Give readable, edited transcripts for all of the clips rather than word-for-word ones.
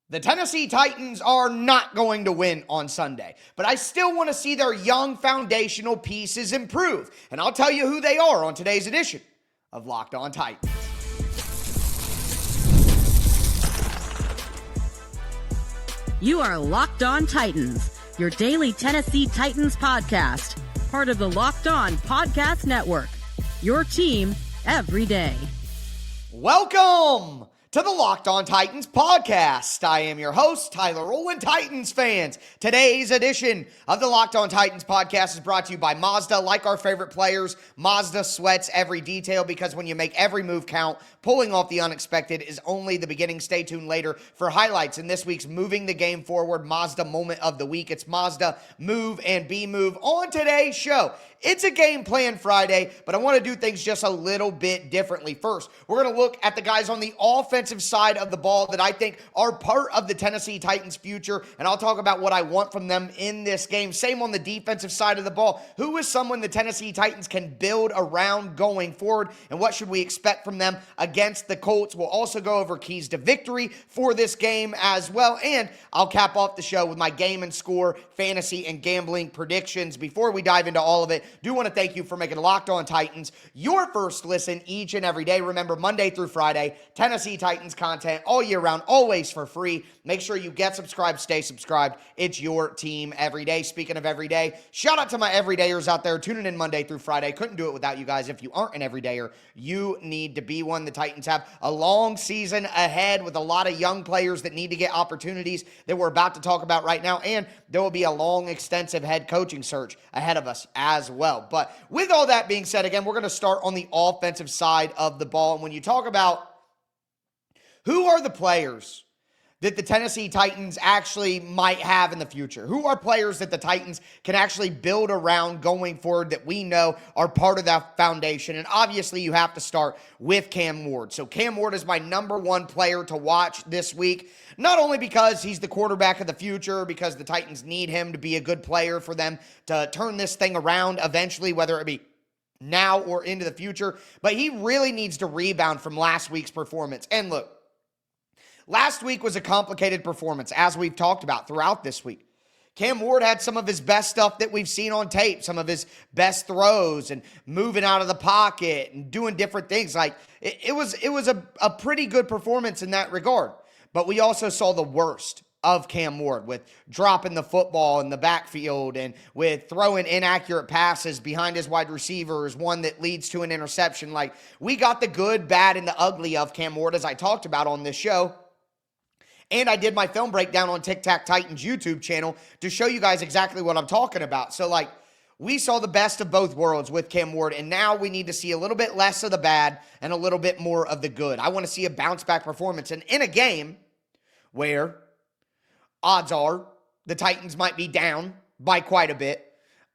The Tennessee Titans are not going to win on Sunday, but I still want to see their young foundational pieces improve. And I'll tell you who they are on today's edition of Locked On Titans. You are Locked On Titans, your daily Tennessee Titans podcast, part of the Locked On Podcast Network, your team every day. Welcome to the Locked On Titans podcast. I am your host, Tyler Rowland. Titans fans, today's edition of the Locked On Titans podcast is brought to you by Mazda. Like our favorite players, Mazda sweats every detail because when you make every move count, pulling off the unexpected is only the beginning. Stay tuned later for highlights in this week's Moving the Game Forward Mazda Moment of the Week. It's Mazda Move and Be Move. On today's show, it's a game plan Friday, but I want to do things just a little bit differently. First, we're going to look at the guys on the offensive side of the ball that I think are part of the Tennessee Titans' future, and I'll talk about what I want from them in this game. Same on the defensive side of the ball. Who is someone the Tennessee Titans can build around going forward, and what should we expect from them against the Colts? We'll also go over keys to victory for this game as well, and I'll cap off the show with my game and score, fantasy, and gambling predictions. Before we dive into all of it, do want to thank you for making Locked On Titans your first listen each and every day. Remember, Monday through Friday, Tennessee Titans content all year round, always for free. Make sure you get subscribed, stay subscribed. It's your team every day. Speaking of every day, shout out to my everydayers out there tuning in Monday through Friday. Couldn't do it without you guys. If you aren't an everydayer, you need to be one. The Titans have a long season ahead with a lot of young players that need to get opportunities that we're about to talk about right now, and there will be a long, extensive head coaching search ahead of us as well. But with all that being said, again, we're going to start on the offensive side of the ball. And when you talk about who are the players that the Tennessee Titans actually might have in the future, who are players that the Titans can actually build around going forward that we know are part of that foundation, and obviously you have to start with Cam Ward. So Cam Ward is my number one player to watch this week, not only because he's the quarterback of the future, because the Titans need him to be a good player for them to turn this thing around eventually, whether it be now or into the future, but he really needs to rebound from last week's performance. And look, last week was a complicated performance, as we've talked about throughout this week. Cam Ward had some of his best stuff that we've seen on tape, some of his best throws and moving out of the pocket and doing different things. Like it was a pretty good performance in that regard. But we also saw the worst of Cam Ward with dropping the football in the backfield and with throwing inaccurate passes behind his wide receivers, one that leads to an interception. Like, we got the good, bad, and the ugly of Cam Ward, as I talked about on this show. And I did my film breakdown on Tic Tac Titans YouTube channel to show you guys exactly what I'm talking about. So, like, we saw the best of both worlds with Cam Ward, and now we need to see a little bit less of the bad and a little bit more of the good. I want to see a bounce-back performance. And in a game where odds are the Titans might be down by quite a bit,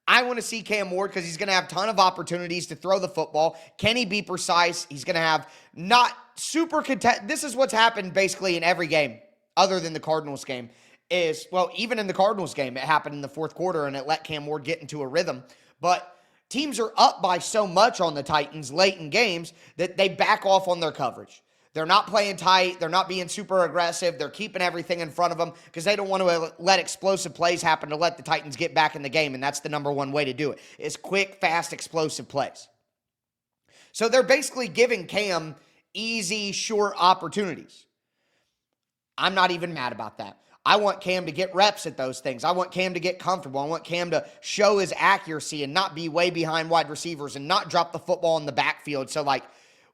I want to see Cam Ward because he's going to have a ton of opportunities to throw the football. Can he be precise? He's going to have not super contest. This is what's happened basically in every game other than the Cardinals game. Is, well, even in the Cardinals game, it happened in the fourth quarter and it let Cam Ward get into a rhythm. But teams are up by so much on the Titans late in games that they back off on their coverage. They're not playing tight. They're not being super aggressive. They're keeping everything in front of them because they don't want to let explosive plays happen to let the Titans get back in the game, and that's the number one way to do it, is quick, fast, explosive plays. So they're basically giving Cam easy, short opportunities. I'm not even mad about that. I want Cam to get reps at those things. I want Cam to get comfortable. I want Cam to show his accuracy and not be way behind wide receivers and not drop the football in the backfield. So, like,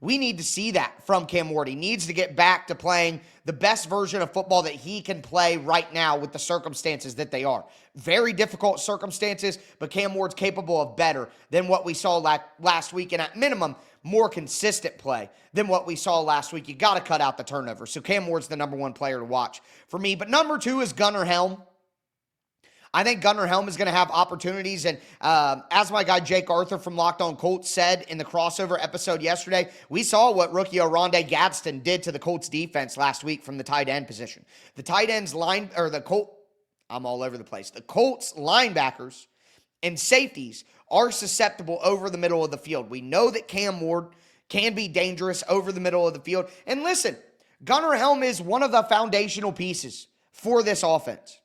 we need to see that from Cam Ward. He needs to get back to playing the best version of football that he can play right now with the circumstances that they are. Very difficult circumstances, but Cam Ward's capable of better than what we saw last week, and at minimum, more consistent play than what we saw last week. You got to cut out the turnovers. So Cam Ward's the number one player to watch for me. But number two is Gunnar Helm. I think Gunnar Helm is going to have opportunities, and as my guy Jake Arthur from Locked On Colts said in the crossover episode yesterday, we saw what rookie Oronde Gadsden did to the Colts defense last week from the tight end position. The tight ends I'm all over the place. The Colts linebackers and safeties are susceptible over the middle of the field. We know that Cam Ward can be dangerous over the middle of the field. And listen, Gunnar Helm is one of the foundational pieces for this offense.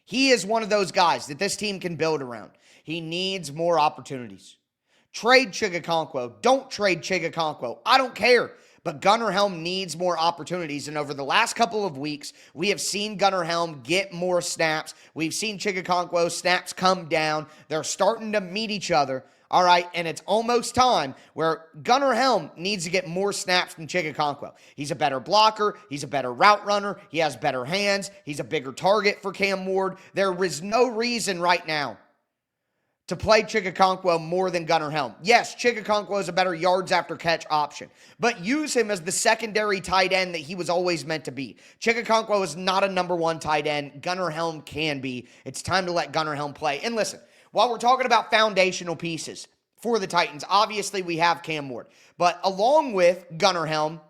He is one of those guys that this team can build around. He needs more opportunities. Trade Chigakonkwo. Don't trade Chigakonkwo. I don't care. But Gunnar Helm needs more opportunities. And over the last couple of weeks, we have seen Gunnar Helm get more snaps. We've seen Chigakonkwo's snaps come down. They're starting to meet each other. All right, and it's almost time where Gunnar Helm needs to get more snaps than Chigakonkwo. He's a better blocker. He's a better route runner. He has better hands. He's a bigger target for Cam Ward. There is no reason right now to play Chigakonkwo more than Gunnar Helm. Yes, Chigakonkwo is a better yards after catch option, but use him as the secondary tight end that he was always meant to be. Chigakonkwo is not a number one tight end. Gunnar Helm can be. It's time to let Gunnar Helm play. And listen, while we're talking about foundational pieces for the Titans, obviously we have Cam Ward. But along with Gunnar Helm,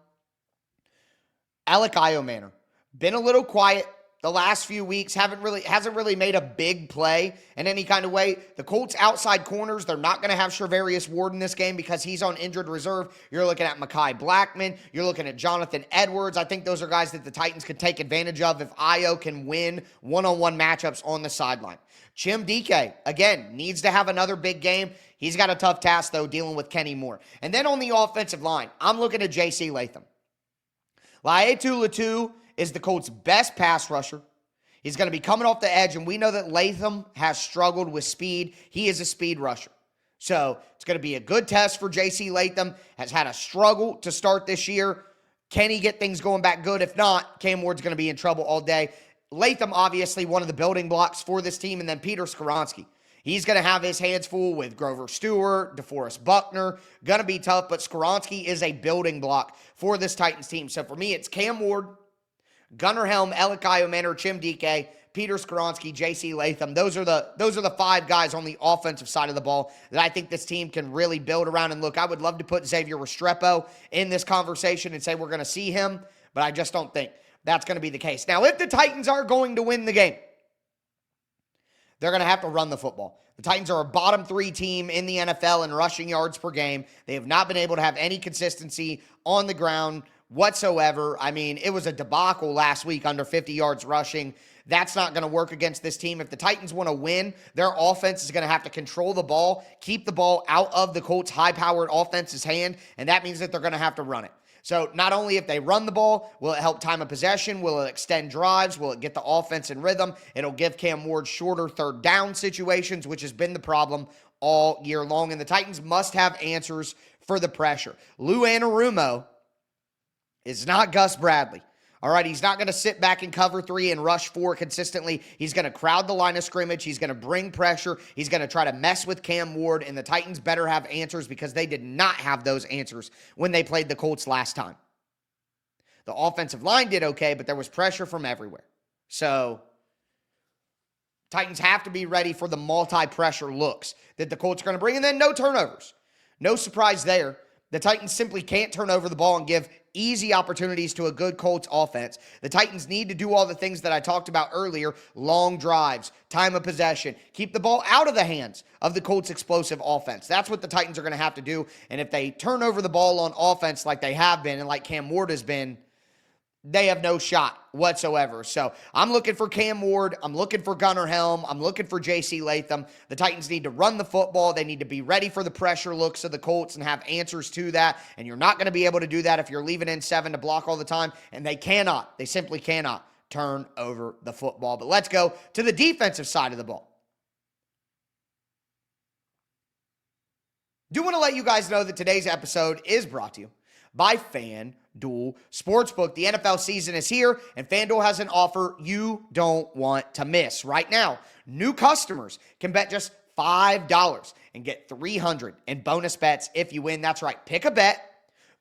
Elic Ayomanor, been a little quiet the last few weeks, hasn't really made a big play in any kind of way. The Colts outside corners, they're not going to have Shervarius Ward in this game because he's on injured reserve. You're looking at Mekhi Blackman. You're looking at Jonathan Edwards. I think those are guys that the Titans could take advantage of if Ayo can win one-on-one matchups on the sideline. Chim Dike, again, needs to have another big game. He's got a tough task, though, dealing with Kenny Moore. And then on the offensive line, I'm looking at J.C. Latham. Latham is the Colts' best pass rusher. He's going to be coming off the edge, and we know that Latham has struggled with speed. He is a speed rusher. So it's going to be a good test for J.C. Latham. Has had a struggle to start this year. Can he get things going back good? If not, Cam Ward's going to be in trouble all day. Latham, obviously, one of the building blocks for this team, and then Peter Skoronski. He's going to have his hands full with Grover Stewart, DeForest Buckner. Going to be tough, but Skoronski is a building block for this Titans team. So for me, it's Cam Ward, Gunnar Helm, Elic Ayomanor, Chim Dike, Peter Skoronski, J.C. Latham. Those are the five guys on the offensive side of the ball that I think this team can really build around. And look, I would love to put Xavier Restrepo in this conversation and say we're going to see him, but I just don't think that's going to be the case. Now, if the Titans are going to win the game, they're going to have to run the football. The Titans are a bottom 3 team in the NFL in rushing yards per game. They have not been able to have any consistency on the ground whatsoever. I mean, it was a debacle last week under 50 yards rushing. That's not going to work against this team. If the Titans want to win, their offense is going to have to control the ball, keep the ball out of the Colts' high-powered offense's hand, and that means that they're going to have to run it. So not only if they run the ball, will it help time of possession? Will it extend drives? Will it get the offense in rhythm? It'll give Cam Ward shorter third down situations, which has been the problem all year long. And the Titans must have answers for the pressure. Lou Anarumo is not Gus Bradley. All right, he's not going to sit back in cover 3 and rush 4 consistently. He's going to crowd the line of scrimmage. He's going to bring pressure. He's going to try to mess with Cam Ward, and the Titans better have answers because they did not have those answers when they played the Colts last time. The offensive line did okay, but there was pressure from everywhere. So Titans have to be ready for the multi-pressure looks that the Colts are going to bring, and then no turnovers. No surprise there. The Titans simply can't turn over the ball and give easy opportunities to a good Colts offense. The Titans need to do all the things that I talked about earlier, long drives, time of possession, keep the ball out of the hands of the Colts' explosive offense. That's what the Titans are going to have to do, and if they turn over the ball on offense like they have been and like Cam Ward has been, they have no shot whatsoever. So I'm looking for Cam Ward. I'm looking for Gunnar Helm. I'm looking for J.C. Latham. The Titans need to run the football. They need to be ready for the pressure looks of the Colts and have answers to that. And you're not going to be able to do that if you're leaving in 7 to block all the time. And they cannot. They simply cannot turn over the football. But let's go to the defensive side of the ball. Do want to let you guys know that today's episode is brought to you by FanDuel Sportsbook. The NFL season is here, and FanDuel has an offer you don't want to miss. Right now, new customers can bet just $5 and get $300 in bonus bets if you win. That's right. Pick a bet,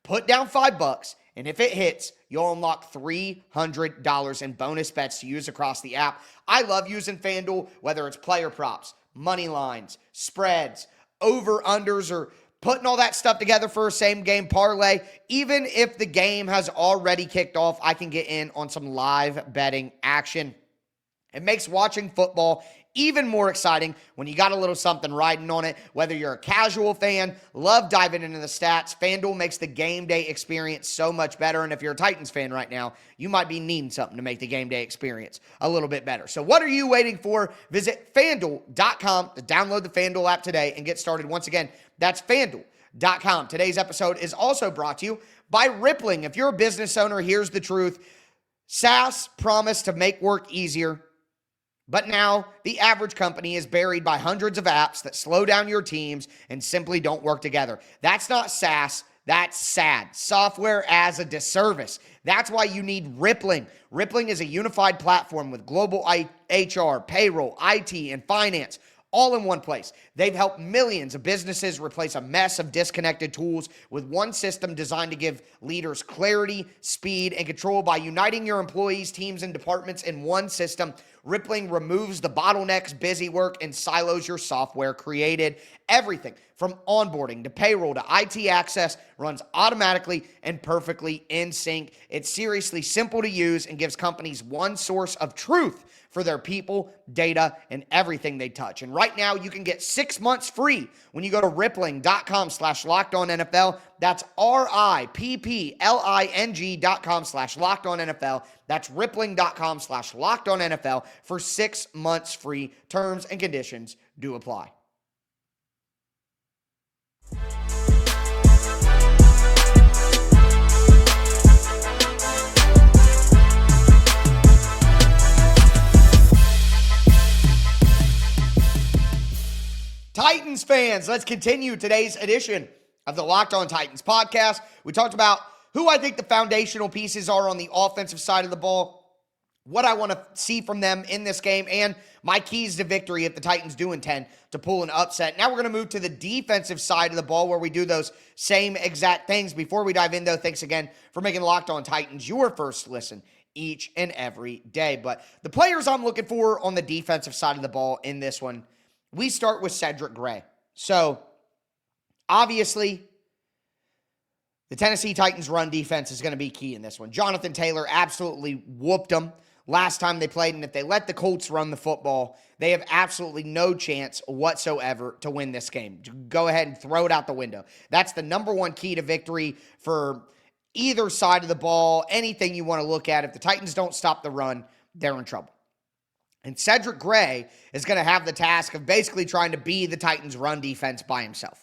put down $5, and if it hits, you'll unlock $300 in bonus bets to use across the app. I love using FanDuel, whether it's player props, money lines, spreads, over-unders, or putting all that stuff together for a same-game parlay. Even if the game has already kicked off, I can get in on some live betting action. It makes watching football even more exciting when you got a little something riding on it. Whether you're a casual fan, love diving into the stats, FanDuel makes the game day experience so much better. And if you're a Titans fan right now, you might be needing something to make the game day experience a little bit better. So what are you waiting for? Visit FanDuel.com to download the FanDuel app today and get started. Once again, that's FanDuel.com. Today's episode is also brought to you by Rippling. If you're a business owner, here's the truth. SaaS promised to make work easier, but now the average company is buried by hundreds of apps that slow down your teams and simply don't work together. That's not SaaS. That's SAD, software as a disservice. That's why you need Rippling. Rippling is a unified platform with global HR, payroll, IT, and finance all in one place. They've helped millions of businesses replace a mess of disconnected tools with one system designed to give leaders clarity, speed, and control. By uniting your employees, teams, and departments in one system, Rippling removes the bottlenecks, busy work, and silos your software created. Everything from onboarding to payroll to IT access runs automatically and perfectly in sync. It's seriously simple to use and gives companies one source of truth for their people, data, and everything they touch. And right now, you can get 6 months free when you go to rippling.com/LockedOnNFL. That's rippling.com/LockedOnNFL. That's rippling.com/LockedOnNFL for 6 months free. Terms and conditions do apply. Titans fans, let's continue today's edition of the Locked On Titans podcast. We talked about who I think the foundational pieces are on the offensive side of the ball, what I want to see from them in this game, and my keys to victory if the Titans do intend to pull an upset. Now we're going to move to the defensive side of the ball where we do those same exact things. Before we dive in, though, thanks again for making Locked On Titans your first listen each and every day. But the players I'm looking for on the defensive side of the ball in this one, we start with Cedric Gray. So, obviously, the Tennessee Titans run defense is going to be key in this one. Jonathan Taylor absolutely whooped them last time they played, and if they let the Colts run the football, they have absolutely no chance whatsoever to win this game. Go ahead and throw it out the window. That's the number one key to victory for either side of the ball, anything you want to look at. If the Titans don't stop the run, they're in trouble. And Cedric Gray is going to have the task of basically trying to be the Titans' run defense by himself.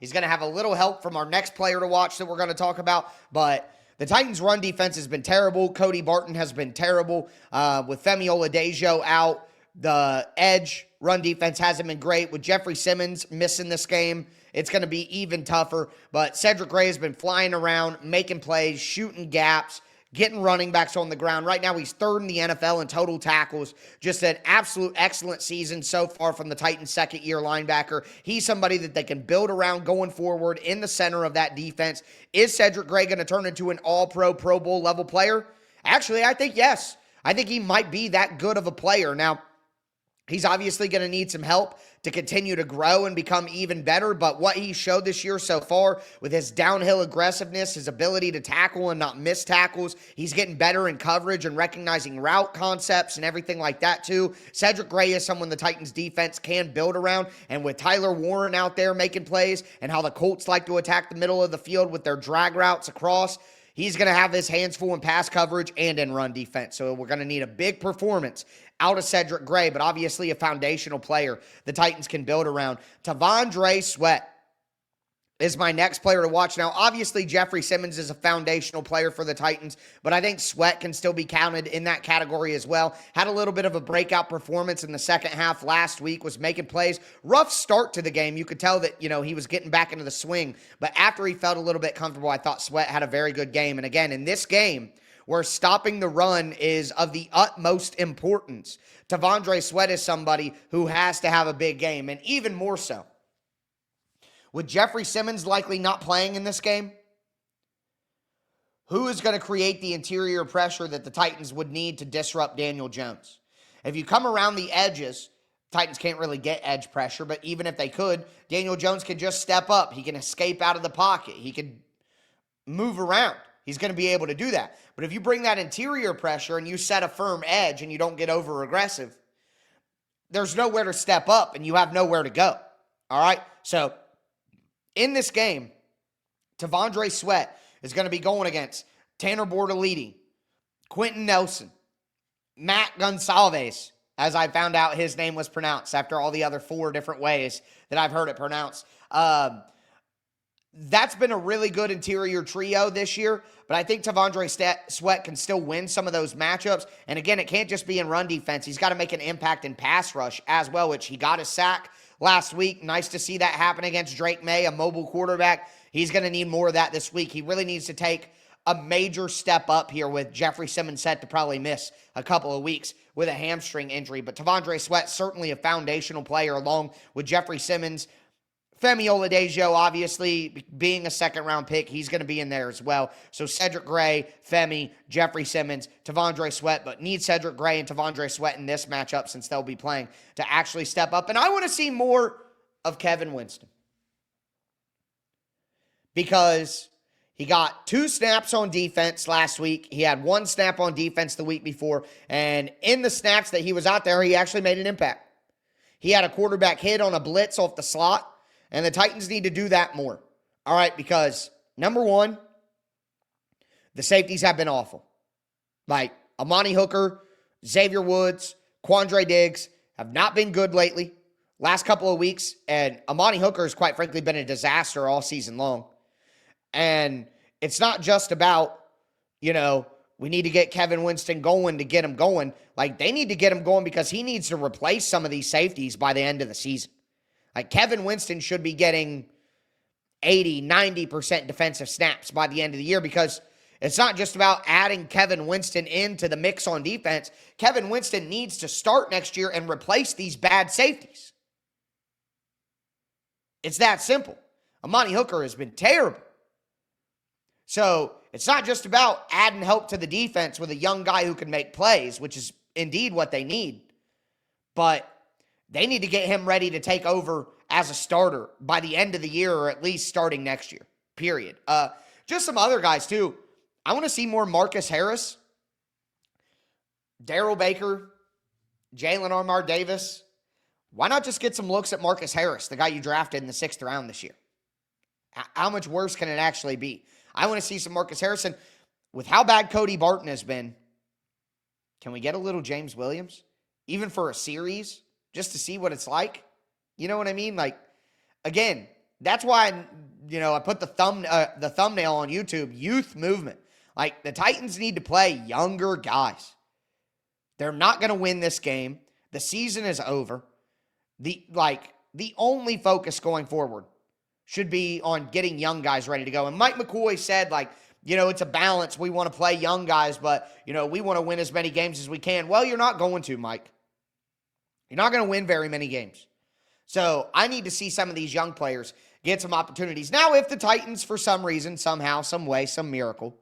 He's going to have a little help from our next player to watch that we're going to talk about, but the Titans' run defense has been terrible. Cody Barton has been terrible. With Femi Oladejo out, the edge run defense hasn't been great. With Jeffery Simmons missing this game, it's going to be even tougher. But Cedric Gray has been flying around, making plays, shooting gaps, getting running backs on the ground. Right now, he's third in the NFL in total tackles. Just an absolute excellent season so far from the Titans' second-year linebacker. He's somebody that they can build around going forward in the center of that defense. Is Cedric Gray going to turn into an all-pro, Pro Bowl level player? Actually, I think yes. I think he might be that good of a player. Now, he's obviously going to need some help to continue to grow and become even better, but what he showed this year so far with his downhill aggressiveness, his ability to tackle and not miss tackles, he's getting better in coverage and recognizing route concepts and everything like that too. Cedric Gray is someone the Titans defense can build around, and with Tyler Warren out there making plays and how the Colts like to attack the middle of the field with their drag routes across, he's going to have his hands full in pass coverage and in run defense. So we're going to need a big performance out of Cedric Gray, but obviously a foundational player the Titans can build around. T'Vondre Sweat is my next player to watch. Now, obviously, Jeffery Simmons is a foundational player for the Titans, but I think Sweat can still be counted in that category as well. Had a little bit of a breakout performance in the second half last week, was making plays. Rough start to the game. You could tell that, he was getting back into the swing, but after he felt a little bit comfortable, I thought Sweat had a very good game. And again, in this game, where stopping the run is of the utmost importance, T'Vondre Sweat is somebody who has to have a big game, and even more so. With Jeffery Simmons likely not playing in this game, who is going to create the interior pressure that the Titans would need to disrupt Daniel Jones? If you come around the edges, Titans can't really get edge pressure, but even if they could, Daniel Jones can just step up. He can escape out of the pocket. He can move around. He's going to be able to do that. But if you bring that interior pressure and you set a firm edge and you don't get over aggressive, there's nowhere to step up and you have nowhere to go. All right? So in this game, T'Vondre Sweat is going to be going against Tanner Bortolini, Quentin Nelson, Matt Gonsalves, as I found out his name was pronounced after all the other 4 different ways that I've heard it pronounced. That's been a really good interior trio this year, but I think T'Vondre Sweat can still win some of those matchups. And again, it can't just be in run defense. He's got to make an impact in pass rush as well, which he got a sack last week. Nice to see that happen against Drake May, a mobile quarterback. He's going to need more of that this week. He really needs to take a major step up here with Jeffery Simmons set to probably miss a couple of weeks with a hamstring injury. But T'Vondre Sweat, certainly a foundational player along with Jeffery Simmons. Femi Oladejo, obviously, being a second-round pick, he's going to be in there as well. So Cedric Gray, Femi, Jeffery Simmons, T'Vondre Sweat, but need Cedric Gray and T'Vondre Sweat in this matchup since they'll be playing to actually step up. And I want to see more of Kevin Winston because he got 2 snaps on defense last week. He had 1 snap on defense the week before, and in the snaps that he was out there, he actually made an impact. He had a quarterback hit on a blitz off the slot. And the Titans need to do that more. All right, because number one, the safeties have been awful. Like Amani Hooker, Xavier Woods, Quandre Diggs have not been good lately. Last couple of weeks, and Amani Hooker has quite frankly been a disaster all season long. And it's not just about, we need to get Kevin Winston going to get him going. Like, they need to get him going because he needs to replace some of these safeties by the end of the season. Like, Kevin Winston should be getting 80, 90% defensive snaps by the end of the year because it's not just about adding Kevin Winston into the mix on defense. Kevin Winston needs to start next year and replace these bad safeties. It's that simple. Amani Hooker has been terrible. So it's not just about adding help to the defense with a young guy who can make plays, which is indeed what they need. But they need to get him ready to take over as a starter by the end of the year or at least starting next year, period. Just some other guys, too. I want to see more Marcus Harris, Darrell Baker, Jalen Armour Davis. Why not just get some looks at Marcus Harris, the guy you drafted in the 6th round this year? How much worse can it actually be? I want to see some Marcus Harrison. With how bad Cody Barton has been, can we get a little James Williams? Even for a series? Just to see what it's like. You know what I mean? Like, again, that's why, I put the thumbnail on YouTube, youth movement. Like, the Titans need to play younger guys. They're not going to win this game. The season is over. The only focus going forward should be on getting young guys ready to go. And Mike McCoy said, it's a balance. We want to play young guys, but, we want to win as many games as we can. Well, you're not going to, Mike. You're not going to win very many games. So I need to see some of these young players get some opportunities. Now, if the Titans, for some reason, somehow, some way, some miracle,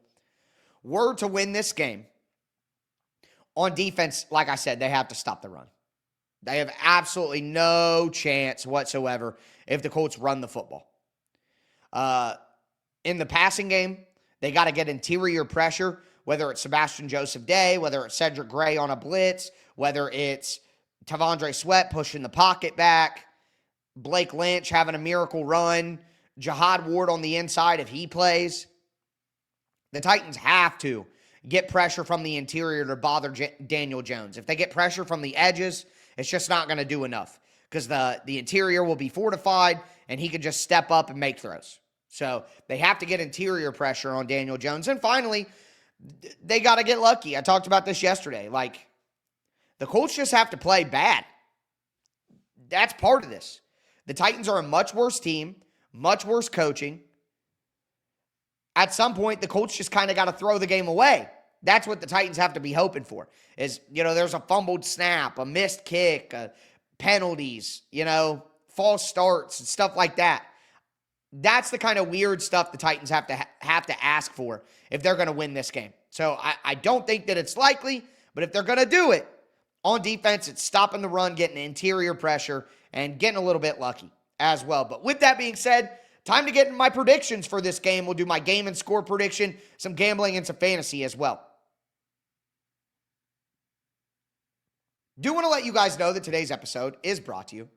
were to win this game, on defense, like I said, they have to stop the run. They have absolutely no chance whatsoever if the Colts run the football. In the passing game, they got to get interior pressure, whether it's Sebastian Joseph Day, whether it's Cedric Gray on a blitz, whether it's T'Vondre Sweat pushing the pocket back, Blake Lynch having a miracle run, Jihad Ward on the inside if he plays. The Titans have to get pressure from the interior to bother Daniel Jones. If they get pressure from the edges, it's just not going to do enough because the interior will be fortified and he can just step up and make throws. So they have to get interior pressure on Daniel Jones. And finally, they got to get lucky. I talked about this yesterday. The Colts just have to play bad. That's part of this. The Titans are a much worse team, much worse coaching. At some point, the Colts just kind of got to throw the game away. That's what the Titans have to be hoping for. There's a fumbled snap, a missed kick, penalties, false starts and stuff like that. That's the kind of weird stuff the Titans have to ask for if they're going to win this game. So I don't think that it's likely, but if they're going to do it, on defense, it's stopping the run, getting interior pressure, and getting a little bit lucky as well. But with that being said, time to get into my predictions for this game. We'll do my game and score prediction, some gambling, and some fantasy as well. Do want to let you guys know that today's episode is brought to you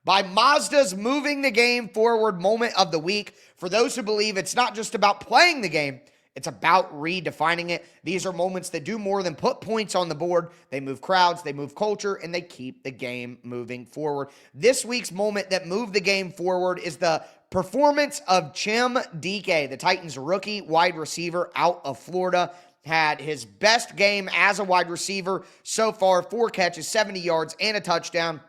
by Mazda's Moving the Game Forward Moment of the Week. For those who believe it's not just about playing the game, it's about redefining it. These are moments that do more than put points on the board. They move crowds, they move culture, and they keep the game moving forward. This week's moment that moved the game forward is the performance of Chim, Dike, the Titans rookie wide receiver out of Florida. Had his best game as a wide receiver so far, 4 catches, 70 yards, and a touchdown.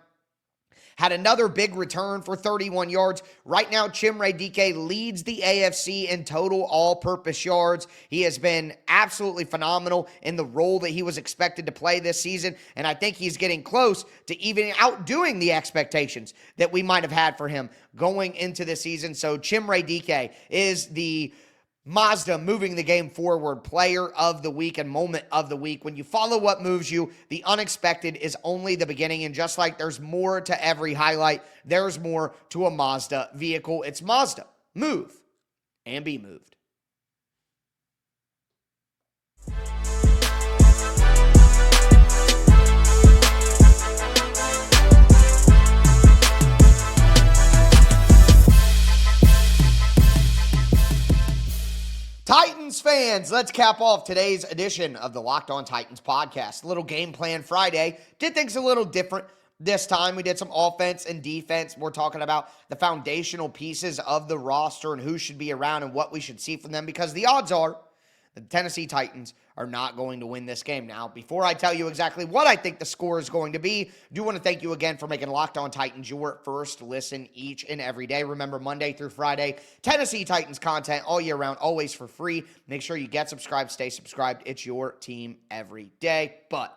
Had another big return for 31 yards. Right now, Chimere Dike leads the AFC in total all-purpose yards. He has been absolutely phenomenal in the role that he was expected to play this season, and I think he's getting close to even outdoing the expectations that we might have had for him going into the season. So Chimere Dike is the Mazda Moving the Game Forward Player of the Week and Moment of the Week. When you follow what moves you, the unexpected is only the beginning. And just like there's more to every highlight, there's more to a Mazda vehicle. It's Mazda. Move and be moved. Titans fans, let's cap off today's edition of the Locked On Titans podcast. A little game plan Friday. Did things a little different this time. We did some offense and defense. We're talking about the foundational pieces of the roster and who should be around and what we should see from them, because the odds are the Tennessee Titans are not going to win this game. Now, before I tell you exactly what I think the score is going to be, I do want to thank you again for making Locked On Titans your first listen each and every day. Remember, Monday through Friday, Tennessee Titans content all year round, always for free. Make sure you get subscribed, stay subscribed. It's your team every day. But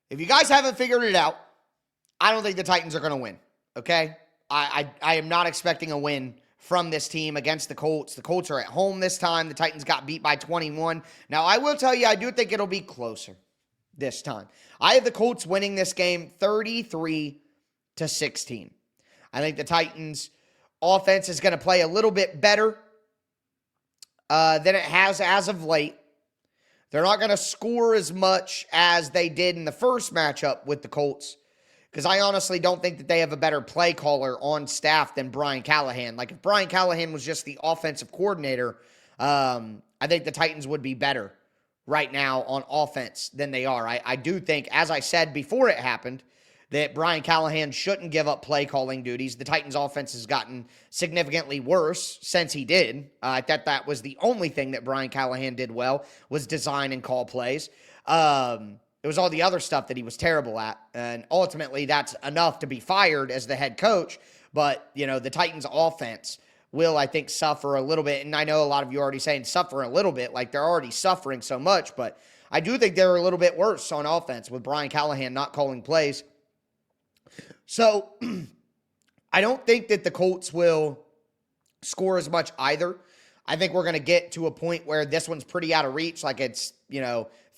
if you guys haven't figured it out, I don't think the Titans are going to win, okay? I am not expecting a win from this team against the Colts. The Colts are at home this time. The Titans got beat by 21. Now, I will tell you, I do think it'll be closer this time. I have the Colts winning this game 33-16. I think the Titans' offense is going to play a little bit better than it has as of late. They're not going to score as much as they did in the first matchup with the Colts, because I honestly don't think that they have a better play caller on staff than Brian Callahan. Like, if Brian Callahan was just the offensive coordinator, I think the Titans would be better right now on offense than they are. I do think, as I said before it happened, that Brian Callahan shouldn't give up play calling duties. The Titans' offense has gotten significantly worse since he did. I thought that was the only thing that Brian Callahan did well, was design and call plays. It was all the other stuff that he was terrible at, and ultimately that's enough to be fired as the head coach. But, you know, the Titans' offense will, I think, suffer a little bit, and I know a lot of you are already saying suffer a little bit, like they're already suffering so much, but I do think they're a little bit worse on offense with Brian Callahan not calling plays. So, I don't think that the Colts will score as much either. I think we're going to get to a point where this one's pretty out of reach, like it's,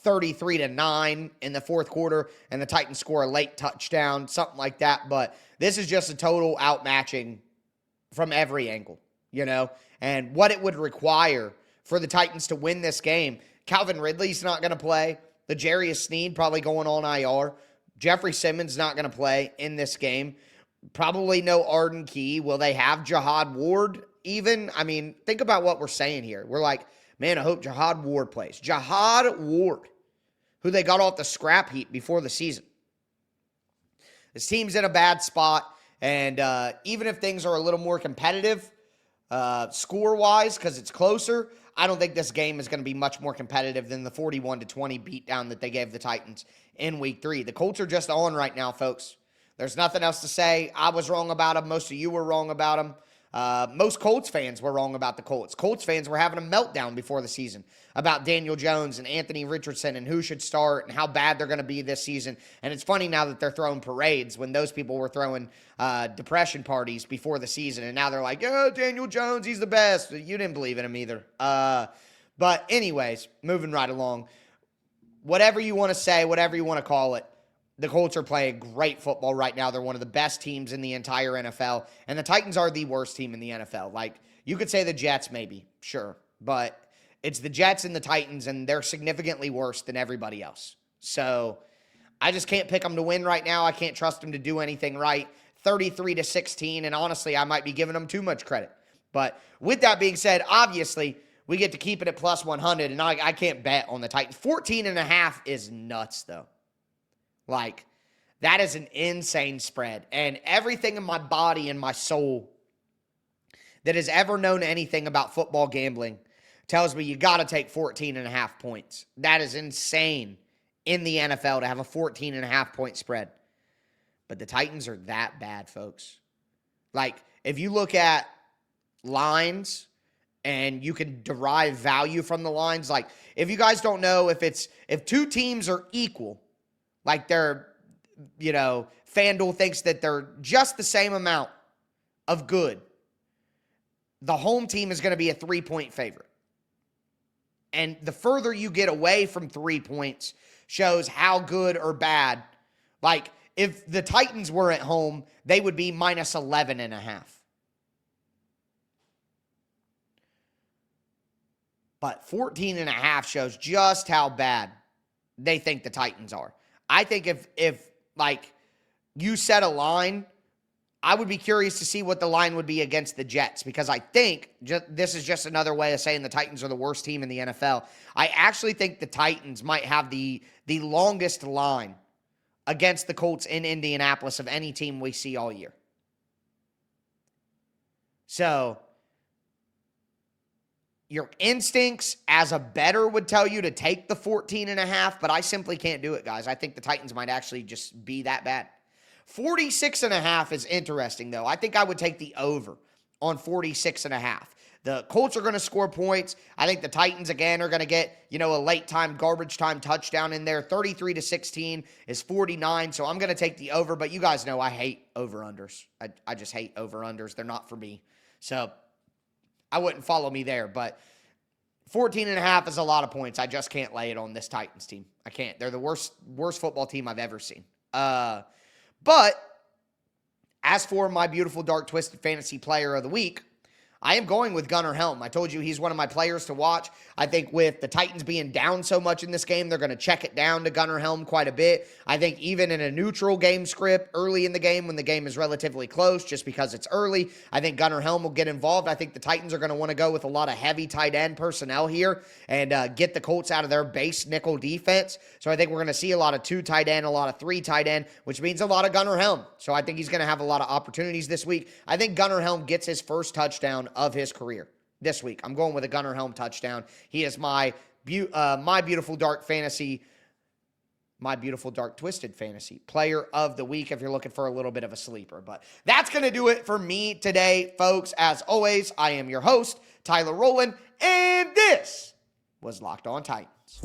33-9 in the fourth quarter, and the Titans score a late touchdown, something like that. But this is just a total outmatching from every angle, and what it would require for the Titans to win this game. Calvin Ridley's not going to play. L'Jarius Sneed probably going on IR. Jeffery Simmons not going to play in this game. Probably no Arden Key. Will they have Jihad Ward even? I mean, think about what we're saying here. We're like, man, I hope Jihad Ward plays. Jihad Ward, who they got off the scrap heap before the season. This team's in a bad spot, and even if things are a little more competitive score-wise because it's closer, I don't think this game is going to be much more competitive than the 41-20 beatdown that they gave the Titans in Week 3. The Colts are just on right now, folks. There's nothing else to say. I was wrong about them. Most of you were wrong about them. Most Colts fans were wrong about the Colts. Colts fans were having a meltdown before the season about Daniel Jones and Anthony Richardson and who should start and how bad they're going to be this season. And it's funny now that they're throwing parades when those people were throwing depression parties before the season. And now they're like, oh, Daniel Jones, he's the best. You didn't believe in him either. But anyways, moving right along. Whatever you want to say, whatever you want to call it, the Colts are playing great football right now. They're one of the best teams in the entire NFL. And the Titans are the worst team in the NFL. Like, you could say the Jets maybe, sure. But it's the Jets and the Titans, and they're significantly worse than everybody else. So I just can't pick them to win right now. I can't trust them to do anything right. 33-16, and honestly, I might be giving them too much credit. But with that being said, obviously, we get to keep it at plus 100, and I can't bet on the Titans. 14.5 is nuts, though. Like, that is an insane spread. And everything in my body and my soul that has ever known anything about football gambling tells me you got to take 14.5 points. That is insane in the NFL to have a 14.5 point spread. But the Titans are that bad, folks. Like, if you look at lines and you can derive value from the lines, like, if you guys don't know, if two teams are equal, like they're, FanDuel thinks that they're just the same amount of good, the home team is going to be a 3-point favorite. And the further you get away from 3 points shows how good or bad. Like, if the Titans were at home, they would be minus 11.5. But 14.5 shows just how bad they think the Titans are. I think if you set a line, I would be curious to see what the line would be against the Jets, because I think this is just another way of saying the Titans are the worst team in the NFL. I actually think the Titans might have the longest line against the Colts in Indianapolis of any team we see all year. So your instincts as a bettor would tell you to take the 14.5, but I simply can't do it, guys. I think the Titans might actually just be that bad. 46.5 is interesting, though. I think I would take the over on 46.5. The Colts are going to score points. I think the Titans, again, are going to get, a late-time, garbage-time touchdown in there. 33-16 is 49, so I'm going to take the over. But you guys know I hate over-unders. I just hate over-unders. They're not for me. So I wouldn't follow me there. But 14.5 is a lot of points. I just can't lay it on this Titans team. I can't. They're the worst football team I've ever seen. But as for my beautiful dark twisted fantasy player of the week, I am going with Gunnar Helm. I told you he's one of my players to watch. I think with the Titans being down so much in this game, they're going to check it down to Gunnar Helm quite a bit. I think even in a neutral game script early in the game when the game is relatively close, just because it's early, I think Gunnar Helm will get involved. I think the Titans are going to want to go with a lot of heavy tight end personnel here and get the Colts out of their base nickel defense. So I think we're going to see a lot of 2 tight end, a lot of 3 tight end, which means a lot of Gunnar Helm. So I think he's going to have a lot of opportunities this week. I think Gunnar Helm gets his first touchdown of his career this week. I'm going with a Gunnar Helm touchdown. He is my beautiful dark twisted fantasy player of the week if you're looking for a little bit of a sleeper. But that's going to do it for me today, folks. As always, I am your host, Tyler Rowland, and this was Locked On Titans.